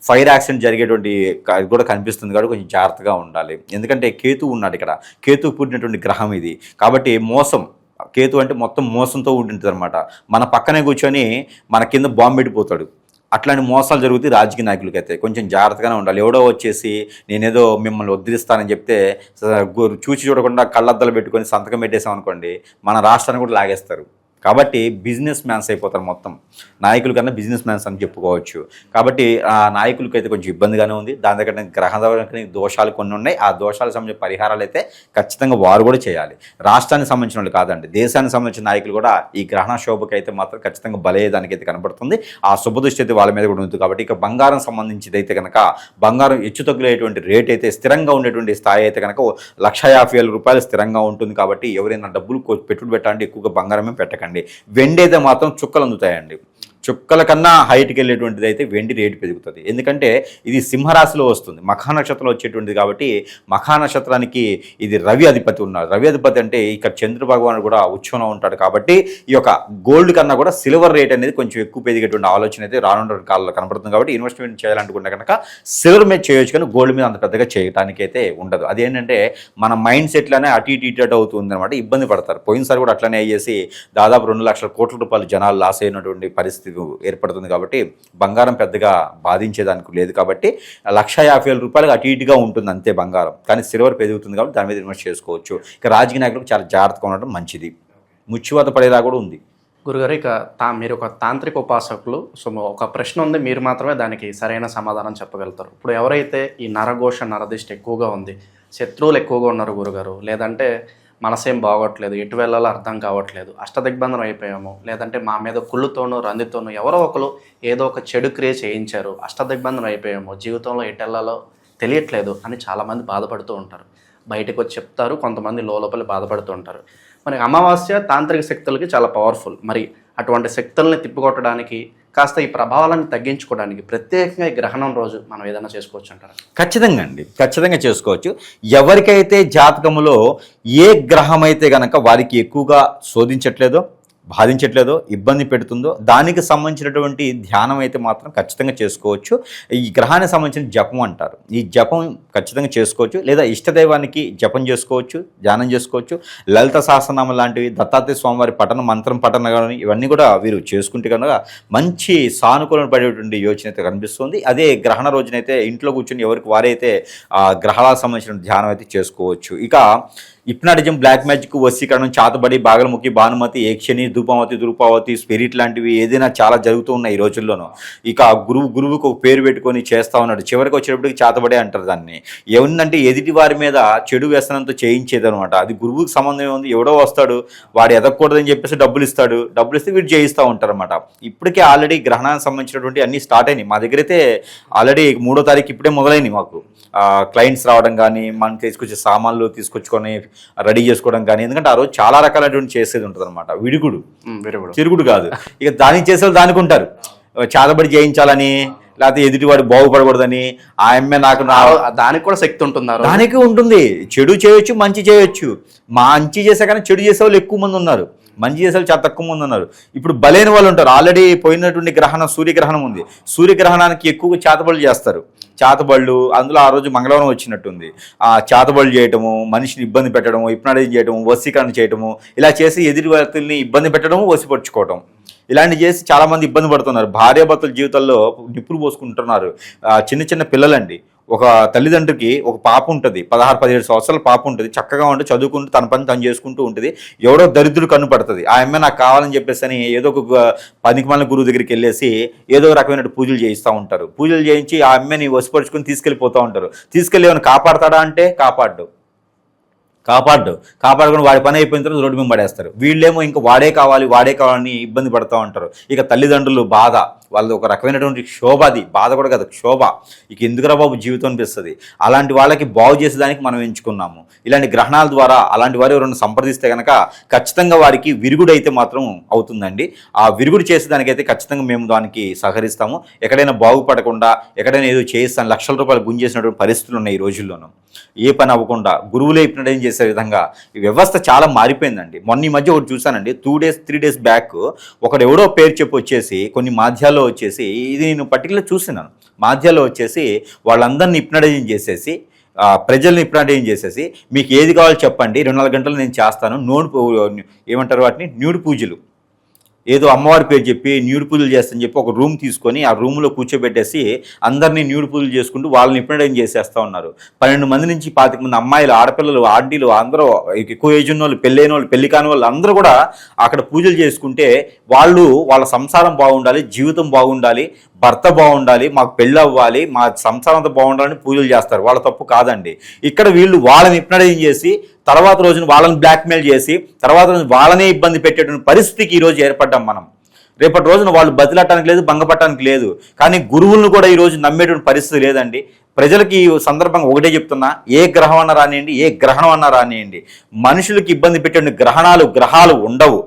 ఫైర్ యాక్సిడెంట్ జరిగేటువంటి కూడా కనిపిస్తుంది. కాబట్టి కొంచెం జాగ్రత్తగా ఉండాలి. ఎందుకంటే కేతు ఉన్నాడు ఇక్కడ, కేతు పుట్టినటువంటి గ్రహం ఇది. కాబట్టి మోసం, కేతు అంటే మొత్తం మోసంతో ఉంటుంది అనమాట. మన పక్కనే కూర్చొని మన కింద బాంబు పెట్టిపోతాడు. అట్లాంటి మోసాలు జరుగుతాయి రాజకీయ నాయకులకి. అయితే కొంచెం జాగ్రత్తగానే ఉండాలి. ఎవడో వచ్చేసి నేనేదో మిమ్మల్ని వదిలిస్తానని చెప్తే చూసి చూడకుండా కళ్ళద్దాలు పెట్టుకొని సంతకం పెట్టేసాం అనుకోండి, మన రాష్ట్రాన్ని కూడా లాగేస్తారు. కాబట్టి బిజినెస్ మ్యాన్స్ అయిపోతారు మొత్తం. నాయకుల కన్నా బిజినెస్ మ్యాన్స్ అని చెప్పుకోవచ్చు. కాబట్టి ఆ నాయకులకి అయితే కొంచెం ఇబ్బందిగానే ఉంది. దాని దగ్గర గ్రహ దోషాలు కొన్ని ఉన్నాయి. ఆ దోషాలకు సంబంధించిన పరిహారాలు అయితే ఖచ్చితంగా వారు కూడా చేయాలి. రాష్ట్రానికి సంబంధించిన వాళ్ళు కాదండి, దేశానికి సంబంధించిన నాయకులు కూడా ఈ గ్రహణ శోభకి అయితే మాత్రం ఖచ్చితంగా బలయ్యేదానికి అయితే కనబడుతుంది. ఆ శుభదృష్టి అయితే వాళ్ళ మీద కూడా ఉంది. కాబట్టి ఇక బంగారం సంబంధించి అయితే కనుక బంగారం హెచ్చుతగ్గులేటువంటి రేట్ అయితే స్థిరంగా ఉండేటువంటి స్థాయి అయితే కనుక 1,50,000 రూపాయలు స్థిరంగా ఉంటుంది. కాబట్టి ఎవరైనా డబ్బులు పెట్టుబడి పెట్టాలంటే ఎక్కువగా బంగారమే పెట్టకండి. వెండి అయితే మాత్రం చుక్కలు అందుతాయండి. చుక్కల కన్నా హైట్కి వెళ్ళేటువంటిది అయితే వెండి రేటు పెరుగుతుంది. ఎందుకంటే ఇది సింహరాశిలో వస్తుంది, మఖా నక్షత్రంలో వచ్చేటువంటిది. కాబట్టి మఖా నక్షత్రానికి ఇది రవి అధిపతి ఉన్నారు. రవి అధిపతి అంటే ఇక్కడ చంద్ర భగవానుడు కూడా ఉచ్చంలో ఉంటాడు. కాబట్టి ఈ యొక్క గోల్డ్ కన్నా కూడా సిల్వర్ రేట్ అనేది కొంచెం ఎక్కువ పెరిగేటువంటి ఆలోచన అయితే రానున్న కాలంలో కనబడుతుంది. కాబట్టి ఇన్వెస్ట్మెంట్ చేయాలనుకుంటే కనుక సిల్వర్ మీద చేయొచ్చు, కానీ గోల్డ్ మీద అంత పెద్దగా చేయడానికి అయితే ఉండదు. అదేంటంటే మన మైండ్ సెట్లోనే అటు ఇటు అవుతుంది అనమాట, ఇబ్బంది పడతారు. పోయినసారి కూడా అట్లనే అయ్యేసి దాదాపు 2 లక్షల కోట్ల రూపాయలు జనాలు లాస్ అయినటువంటి పరిస్థితి ఏర్పడుతుంది. కాబట్టి బంగారం పెద్దగా బాధించేదానికి లేదు. కాబట్టి 1,50,000 రూపాయలకు అటు ఇటుగా ఉంటుంది అంతే బంగారం, కానీ సిల్వర్ పెరుగుతుంది. కాబట్టి దాని మీద ఇన్వెస్ట్ చేసుకోవచ్చు. ఇక రాజకీయ నాయకులకు చాలా జాగ్రత్తగా ఉండడం మంచిది. ముచ్చివాత పడేలా కూడా ఉంది. గురుగారు, ఇక మీరు ఒక తాంత్రిక ఉపాసకులు. సో ఒక ప్రశ్న ఉంది, మీరు మాత్రమే దానికి సరైన సమాధానం చెప్పగలుగుతారు. ఇప్పుడు ఎవరైతే ఈ నరఘోష నరదిష్టి ఎక్కువగా ఉంది, శత్రువులు ఎక్కువగా ఉన్నారు గురుగారు, లేదంటే మనసేం బాగోట్లేదు, ఎటు వెళ్ళాలో అర్థం కావట్లేదు, అష్టదిగ్బంధనం అయిపోయాము, లేదంటే మా మీద కుళ్ళుతోనూ రందితోనూ ఎవరో ఒకరు ఏదో ఒక చెడు క్రియ చేయించారు, అష్టదిగ్బంధనం అయిపోయాము, జీవితంలో ఎటు వెళ్ళాలో తెలియట్లేదు అని చాలామంది బాధపడుతూ ఉంటారు. బయటకు వచ్చి చెప్తారు, కొంతమంది లోపల బాధపడుతూ ఉంటారు. మరి అమావాస్య తాంత్రిక శక్తులకి చాలా పవర్ఫుల్. మరి అటువంటి శక్తుల్ని తిప్పికొట్టడానికి, కాస్త ఈ ప్రభావాలను తగ్గించుకోవడానికి ప్రత్యేకంగా ఈ గ్రహణం రోజు మనం ఏదైనా చేసుకోవచ్చు అంటారా? ఖచ్చితంగా అండి, ఖచ్చితంగా చేసుకోవచ్చు. ఎవరికైతే జాతకములో ఏ గ్రహం అయితే గనక వారికి ఎక్కువగా శోధించట్లేదో, బాధించట్లేదో, ఇబ్బంది పెడుతుందో దానికి సంబంధించినటువంటి ధ్యానం అయితే మాత్రం ఖచ్చితంగా చేసుకోవచ్చు. ఈ గ్రహానికి సంబంధించిన జపం అంటారు, ఈ జపం ఖచ్చితంగా చేసుకోవచ్చు. లేదా ఇష్టదైవానికి జపం చేసుకోవచ్చు, ధ్యానం చేసుకోవచ్చు. లలిత సహస్రనామం లాంటివి, దత్తాత్రేయ స్వామివారి మంత్రం పఠన కానీ ఇవన్నీ కూడా వీరు చేసుకుంటే కనుక మంచి సానుకూలం పడేటువంటి యోచన అయితే కనిపిస్తుంది. అదే గ్రహణ రోజునైతే ఇంట్లో కూర్చొని ఎవరికి వారైతే ఆ గ్రహాలకు సంబంధించిన ధ్యానం అయితే చేసుకోవచ్చు. ఇక హిప్నాటిజం, బ్లాక్ మ్యాజిక్, వశీకరణం, చాతబడి, బాగలముఖి, భానుమతి, ఏక్షణి, ధూపమతి, ధూపావతి, స్పిరిట్ లాంటివి ఏదైనా చాలా జరుగుతూ ఉన్నాయి ఈ రోజుల్లోనూ. ఇక గురువుకు ఒక పేరు పెట్టుకొని చేస్తూ ఉన్నాడు. చివరికి వచ్చేటప్పటికి చాతబడే అంటారు దాన్ని. ఏముందంటే ఎదుటి వారి మీద చెడు వ్యసనంతో చేయించేదనమాట. అది గురువుకి సంబంధం ఉంది. ఎవడో వస్తాడు, వాడు ఎదగకూడదని చెప్పేసి డబ్బులు ఇస్తాడు, డబ్బులు ఇస్తే వీడు చేయిస్తూ ఉంటారు అనమాట. ఇప్పటికే ఆల్రెడీ గ్రహణానికి సంబంధించినటువంటి అన్ని స్టార్ట్ అయినాయి. మా దగ్గర అయితే ఆల్రెడీ 3వ తారీఖు ఇప్పుడే మొదలైనవి. మాకు క్లయింట్స్ రావడం కానీ, మనం తీసుకొచ్చే సామాన్లు తీసుకొచ్చుకొని రెడీ చేసుకోవడం కానీ. ఎందుకంటే ఆ రోజు చాలా రకాలైనటువంటి చేసేది ఉంటుంది అనమాట. విరుగుడు, తిరుగుడు కాదు. ఇక దానికి చేసేవాళ్ళు దానికి ఉంటారు. చాతబడి చేయించాలని, లేకపోతే ఎదుటివాడు బాగుపడకూడదని, ఆ అమ్మాయి నాకు దానికి కూడా శక్తి ఉంటున్నారు. దానికి ఉంటుంది. చెడు చేయొచ్చు, మంచి చేయొచ్చు. మంచి చేసే కానీ చెడు చేసే వాళ్ళు ఎక్కువ మంది ఉన్నారు, మంచి చేసే చాలా తక్కువ మంది ఉన్నారు. ఇప్పుడు బలైన వాళ్ళు ఉంటారు. ఆల్రెడీ పోయినటువంటి గ్రహణం సూర్యగ్రహణం ఉంది. సూర్యగ్రహణానికి ఎక్కువగా చేతబడులు చేస్తారు. చేతబళ్ళు అందులో ఆ రోజు మంగళవారం వచ్చినట్టుంది. ఆ చేతబళ్ళు చేయటము, మనిషిని ఇబ్బంది పెట్టడము, హిప్నాటిజం చేయటము, వశీకరణ చేయటము, ఇలా చేసి ఎదుటి వ్యక్తుల్ని ఇబ్బంది పెట్టడము, వశపరుచుకోవటం, ఇలాంటి చేసి చాలామంది ఇబ్బంది పడుతున్నారు. భార్యాభర్తల జీవితాల్లో నిప్పులు పోసుకుంటున్నారు. చిన్న చిన్న పిల్లలండి. ఒక తల్లిదండ్రికి ఒక పాప ఉంటుంది, 16-17 సంవత్సరాల పాప ఉంటుంది, చక్కగా ఉండి చదువుకుంటూ తన పని తను చేసుకుంటూ ఉంటుంది. ఎవడో దరిద్రుడు కన్ను పడుతుంది. ఆ అమ్మాయి నాకు కావాలని చెప్పేసి అని ఏదో ఒక పనికిమాలిన గురువు దగ్గరికి వెళ్ళేసి ఏదో రకమైన పూజలు చేయిస్తూ ఉంటారు. పూజలు చేయించి ఆ అమ్మాయిని వశపరుచుకొని తీసుకెళ్ళిపోతూ ఉంటారు. తీసుకెళ్ళి ఏమైనా కాపాడతాడా అంటే కాపాడుకొని వాడి పని అయిపోయిన తర్వాత రోడ్డు మీద పడేస్తారు. వీళ్ళేమో ఇంకా వాడే కావాలని ఇబ్బంది పడుతూ ఉంటారు. ఇక తల్లిదండ్రులు బాధ, వాళ్ళది ఒక రకమైనటువంటి శోభ, అది బాధ కూడా కదా, శోభ. ఇక ఎందుకురా బాబు జీవితం అనిపిస్తుంది. అలాంటి వాళ్ళకి బాగు చేసేదానికి మనం ఎంచుకున్నాము. ఇలాంటి గ్రహణాల ద్వారా అలాంటి వారు ఎవరైనా సంప్రదిస్తే కనుక ఖచ్చితంగా వారికి విరుగుడు అయితే మాత్రం అవుతుందండి. ఆ విరుగుడు చేసేదానికైతే ఖచ్చితంగా మేము దానికి సహకరిస్తాము. ఎక్కడైనా బాగుపడకుండా, ఎక్కడైనా ఏదో చేయిస్తాను లక్షల రూపాయలు గుంజేసినటువంటి పరిస్థితులు ఉన్నాయి ఈ రోజుల్లోనూ. ఏ పని అవ్వకుండా గురువులే హిప్నటైజ్ చేసే విధంగా ఈ వ్యవస్థ చాలా మారిపోయిందండి. మొన్న ఈ మధ్య ఒకటి చూశానండి, 3 days బ్యాక్ ఒకడు ఎవడో పేరు చెప్పి వచ్చేసి కొన్ని మాధ్యాల్లో వచ్చేసి, ఇది నేను పర్టికులర్ చూసినాను, మాధ్యాల్లో వచ్చేసి వాళ్ళందరినీ హిప్నటైజ్ చేసేసి, ప్రజల్ని హిప్నటైజ్ చేసేసి, మీకు ఏది కావాలో చెప్పండి 24 గంటలు నేను చేస్తాను, ఏమంటారు వాటిని, న్యూడ్ పూజలు, ఏదో అమ్మవారి పేరు చెప్పి న్యూడ్ పూజలు చేస్తని చెప్పి ఒక రూమ్ తీసుకొని ఆ రూమ్లో కూర్చోబెట్టేసి అందరినీ న్యూడ్ పూజలు చేసుకుంటూ వాళ్ళని ఇంప్లిమెంట్ చేసేస్తూ ఉన్నారు. 12 మంది నుంచి 25 మంది అమ్మాయిలు, ఆడపిల్లలు, ఆంటీలు అందరూ ఎక్కువ ఏజ్ ఉన్న వాళ్ళు, పెళ్ళైన వాళ్ళు, పెళ్లి కాని వాళ్ళు అందరూ కూడా అక్కడ పూజలు చేసుకుంటే వాళ్ళ సంసారం బాగుండాలి, జీవితం బాగుండాలి, భర్త బాగుండాలి, మాకు పెళ్ళి అవ్వాలి, మా సంసారం అంతా బాగుండాలని పూజలు చేస్తారు. వాళ్ళ తప్పు కాదండి. ఇక్కడ వీళ్ళు వాళ్ళని ఇంప్లిమెంట్ చేసి తర్వాత రోజున వాళ్ళని బ్లాక్మెయిల్ చేసి తర్వాత రోజున వాళ్ళనే ఇబ్బంది పెట్టేటువంటి పరిస్థితికి ఈరోజు ఏర్పడ్డాం మనం. రేపటి రోజున వాళ్ళు బతిలాటానికి లేదు, భంగపట్టడానికి లేదు. కానీ గురువులను కూడా ఈరోజు నమ్మేటువంటి పరిస్థితి లేదండి. ప్రజలకి ఈ సందర్భంగా ఒకటే చెప్తున్నా, ఏ గ్రహం అన్నా రానియండి, ఏ గ్రహణం అన్నా రానియండి, మనుషులకి ఇబ్బంది పెట్టే గ్రహాలు ఉండవు.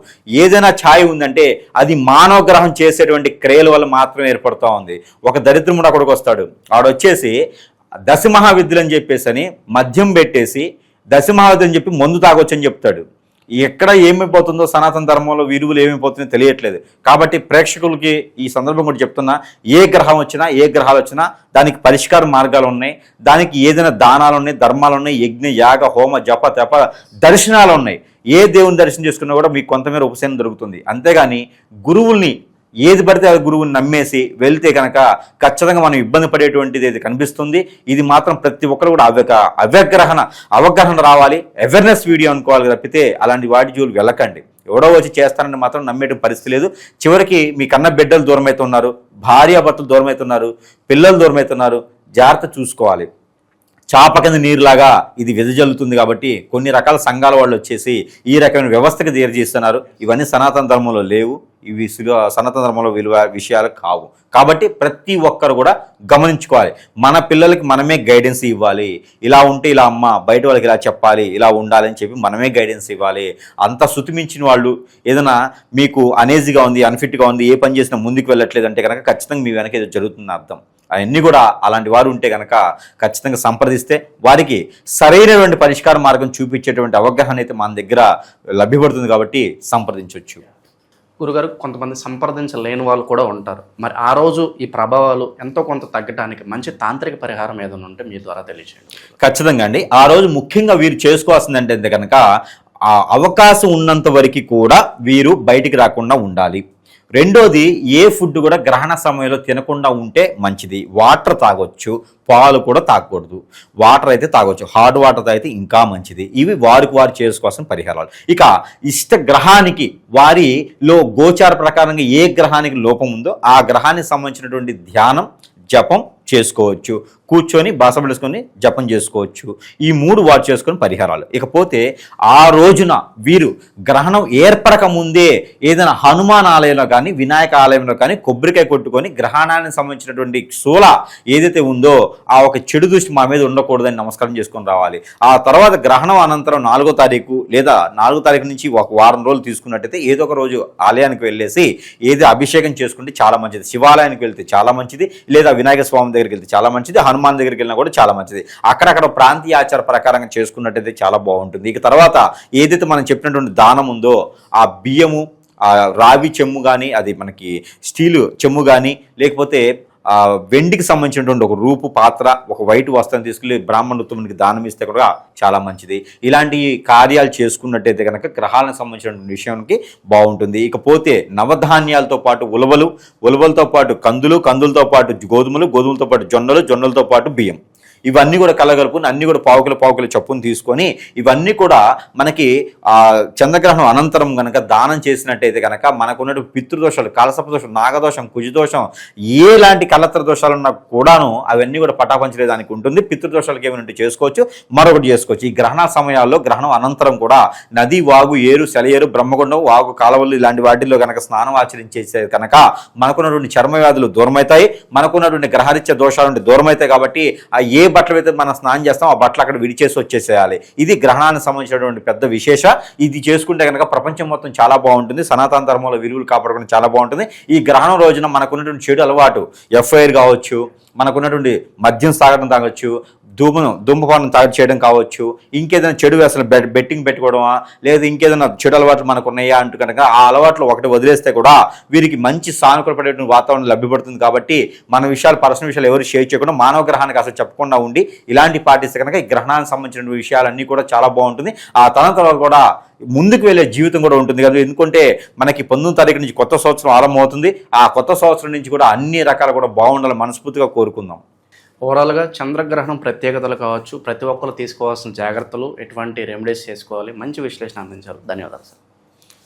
ఏదైనా ఛాయ ఉందంటే అది మానవ గ్రహం చేసేటువంటి క్రియల వల్ల మాత్రమే ఏర్పడుతూ ఉంది. ఒక దరిద్రముడు అక్కడికి వస్తాడు, ఆడొచ్చేసి దశమహావిద్యులు అని చెప్పేసి అని మద్యం పెట్టేసి దశమహావిద్యులు అని చెప్పి మందు తాగొచ్చని చెప్తాడు. ఎక్కడ ఏమైపోతుందో సనాతన ధర్మంలో విలువలు ఏమైపోతుందో తెలియట్లేదు. కాబట్టి ప్రేక్షకులకి ఈ సందర్భం కూడా చెప్తున్నా, ఏ గ్రహం వచ్చినా, ఏ గ్రహాలు వచ్చినా దానికి పరిష్కార మార్గాలు ఉన్నాయి. దానికి ఏదైనా దానాలు ఉన్నాయి, ధర్మాలు ఉన్నాయి, యజ్ఞ, యాగ, హోమ, జప, తప దర్శనాలు ఉన్నాయి. ఏ దేవుని దర్శనం చేసుకున్నా కూడా మీకు కొంతమేర ఉపశమనం దొరుకుతుంది. అంతేగాని గురువుల్ని ఏది పడితే ఆ గురువుని నమ్మేసి వెళ్తే కనుక ఖచ్చితంగా మనం ఇబ్బంది పడేటువంటిది ఏది కనిపిస్తుంది. ఇది మాత్రం ప్రతి ఒక్కరు కూడా అవగాహన రావాలి, అవేర్నెస్ వీడియో అనుకోవాలి తప్పితే అలాంటి వాటి జోలికి వెళ్ళకండి. ఎవడో వచ్చి చేస్తానని మాత్రం నమ్మేట పరిస్థితి లేదు. చివరికి మీ కన్న బిడ్డలు దూరం అవుతున్నారు, భార్యాభర్తలు దూరం అవుతున్నారు, పిల్లలు దూరం అవుతున్నారు. జాగ్రత్త చూసుకోవాలి. చాప కింద నీరులాగా ఇది వెదజల్లుతుంది. కాబట్టి కొన్ని రకాల సంఘాల వాళ్ళు వచ్చేసి ఈ రకమైన వ్యవస్థకి చేస్తున్నారు. ఇవన్నీ సనాతన ధర్మంలో లేవు. ఇవి సనాతన ధర్మంలో విషయాలు కావు. కాబట్టి ప్రతి ఒక్కరు కూడా గమనించుకోవాలి. మన పిల్లలకి మనమే గైడెన్స్ ఇవ్వాలి. ఇలా ఉంటే ఇలా అమ్మ, బయట వాళ్ళకి ఇలా చెప్పాలి, ఇలా ఉండాలని చెప్పి మనమే గైడెన్స్ ఇవ్వాలి. అంత శృతిమించిన వాళ్ళు ఏదైనా మీకు అనేజీగా ఉంది, అన్ఫిట్గా ఉంది, ఏ పని చేసినా ముందుకు వెళ్ళట్లేదు అంటే కనుక ఖచ్చితంగా మీ వెనక ఏదో జరుగుతుంది అర్థం. అవన్నీ కూడా అలాంటి వారు ఉంటే కనుక ఖచ్చితంగా సంప్రదిస్తే వారికి సరైనటువంటి పరిష్కార మార్గం చూపించేటువంటి అవగాహన అయితే మన దగ్గర లభ్యపడుతుంది. కాబట్టి సంప్రదించవచ్చు. గురుగారు, కొంతమంది సంప్రదించలేని వాళ్ళు కూడా ఉంటారు. మరి ఆ రోజు ఈ ప్రభావాలు ఎంతో కొంత తగ్గడానికి మంచి తాంత్రిక పరిహారం ఏదైనా ఉంటే మీ ద్వారా తెలియజేయండి. ఖచ్చితంగా అండి. ఆ రోజు ముఖ్యంగా వీరు చేసుకోవాల్సిందంటే కనుక ఆ అవకాశం ఉన్నంత వరకు కూడా వీరు బయటికి రాకుండా ఉండాలి. రెండోది, ఏ ఫుడ్ కూడా గ్రహణ సమయంలో తినకుండా ఉంటే మంచిది. వాటర్ తాగొచ్చు, పాలు కూడా తాగకూడదు. వాటర్ అయితే తాగొచ్చు, హాట్ వాటర్ అయితే ఇంకా మంచిది. ఇవి వారికి వారు చేసుకోవాల్సిన పరిహారాలు. ఇక ఇష్ట గ్రహానికి వారిలో గోచార ప్రకారంగా ఏ గ్రహానికి లోపం ఉందో ఆ గ్రహానికి సంబంధించినటువంటి ధ్యానం, జపం చేసుకోవచ్చు. కూర్చొని బాసపడేసుకొని జపం చేసుకోవచ్చు. ఈ 3 వారు చేసుకొని పరిహారాలు. ఇకపోతే ఆ రోజున వీరు గ్రహణం ఏర్పడక ముందే ఏదైనా హనుమాన్ ఆలయంలో కానీ, వినాయక ఆలయంలో కానీ కొబ్బరికాయ కొట్టుకొని గ్రహణానికి సంబంధించినటువంటి శూల ఏదైతే ఉందో ఆ ఒక చెడు దృష్టి మా మీద ఉండకూడదని నమస్కారం చేసుకొని రావాలి. ఆ తర్వాత గ్రహణం అనంతరం 4వ తారీఖు లేదా 4వ తారీఖు నుంచి ఒక వారం రోజులు తీసుకున్నట్టయితే ఏదో ఒక రోజు ఆలయానికి వెళ్ళేసి ఏదో అభిషేకం చేసుకుంటే చాలా మంచిది. శివాలయానికి వెళ్తే చాలా మంచిది, లేదా వినాయక స్వామి దగ్గరికి వెళ్తే చాలా మంచిది, హనుమాన్ దగ్గరికి వెళ్ళినా కూడా చాలా మంచిది. అక్కడక్కడ ప్రాంతీయ ఆచార ప్రకారంగా చేసుకున్నట్టయితే చాలా బాగుంటుంది. ఇక తర్వాత ఏదైతే మనం చెప్పినటువంటి దానం ఉందో ఆ బియ్యము, ఆ రావి చెమ్ము కానీ, అది మనకి స్టీలు చెమ్ము కానీ, లేకపోతే వెండికి సంబంధించినటువంటి ఒక రూపు పాత్ర, ఒక వైట్ వస్త్రం తీసుకెళ్ళి బ్రాహ్మణోత్తమునికి దానం ఇస్తే కూడా చాలా మంచిది. ఇలాంటి కార్యాలు చేసుకున్నట్టయితే కనుక గ్రహాలకు సంబంధించిన విషయానికి బాగుంటుంది. ఇకపోతే నవధాన్యాలతో పాటు ఉలవలతో పాటు కందులతో పాటు గోధుమలతో పాటు జొన్నలతో పాటు బియ్యం, ఇవన్నీ కూడా కలగలుపుని అన్నీ కూడా పావుకిల చొప్పును తీసుకొని ఇవన్నీ కూడా మనకి చంద్రగ్రహణం అనంతరం కనుక దానం చేసినట్టయితే కనుక మనకున్నటువంటి పితృదోషాలు, కాలసర్ప దోషం, నాగదోషం, కుజదోషం, ఏలాంటి కలత్ర దోషాలు ఉన్నా కూడాను అవన్నీ కూడా పటాపంచలేదానికి ఉంటుంది. పితృదోషాలకు ఏమైనా చేసుకోవచ్చు, మరొకటి చేసుకోవచ్చు. ఈ గ్రహణ సమయాల్లో గ్రహణం అనంతరం కూడా నది, వాగు, ఏరు, సెలయేరు, బ్రహ్మగుండం, వాగు, కాలవలు ఇలాంటి వాటిల్లో కనుక స్నానం ఆచరించేసే కనుక మనకున్నటువంటి చర్మ వ్యాధులు దూరమవుతాయి, మనకున్నటువంటి గ్రహరీత్య దోషాలు దూరమవుతాయి. కాబట్టి ఆ ఏ బట్టలు అయితే మనం స్నానం చేస్తాం ఆ బట్టలు అక్కడ విడిచేసి వచ్చేసేయాలి. ఇది గ్రహణానికి సంబంధించినటువంటి పెద్ద విశేష. ఇది చేసుకుంటే కనుక ప్రపంచం మొత్తం చాలా బాగుంటుంది. సనాతన ధర్మంలో విలువలు కాపాడుకుంటే చాలా బాగుంటుంది. ఈ గ్రహణం రోజున మనకున్నటువంటి చెడు అలవాటు, ఎఫ్ఐఆర్ కావచ్చు, మనకున్నటువంటి మద్యం తాగడం తాగొచ్చు, ధూమపానం చేయడం కావచ్చు, ఇంకేదైనా చెడు అసలు బెట్టింగ్ పెట్టుకోవడమా, లేదా ఇంకేదైనా చెడు అలవాట్లు మనకు ఉన్నాయా అంటూ కనుక ఆ అలవాట్లు ఒకటి వదిలేస్తే కూడా వీరికి మంచి సానుకూలపడేటువంటి వాతావరణం లభ్యపడుతుంది. కాబట్టి మన విషయాలు, పర్సనల్ విషయాలు ఎవరు షేర్ చేయకుండా మానవ గ్రహానికి అసలు చెప్పకుండా ఉండి ఇలాంటి పాటిస్తే కనుక ఈ గ్రహణానికి సంబంధించిన విషయాలన్నీ కూడా చాలా బాగుంటుంది. ఆ తర్వాత కూడా ముందుకు వెళ్ళే జీవితం కూడా ఉంటుంది కదా. ఎందుకంటే మనకి 19వ తారీఖు నుంచి కొత్త సంవత్సరం ఆరంభమవుతుంది. ఆ కొత్త సంవత్సరం నుంచి కూడా అన్ని రకాలు కూడా బాగుండాలని మనస్ఫూర్తిగా కోరుకుందాం. ఓవరాల్గా చంద్రగ్రహణం ప్రత్యేకతలు కావచ్చు, ప్రతి ఒక్కరు తీసుకోవాల్సిన జాగ్రత్తలు, ఎటువంటి రెమెడీస్ చేసుకోవాలి, మంచి విశ్లేషణ అందించారు. ధన్యవాదాలు సార్.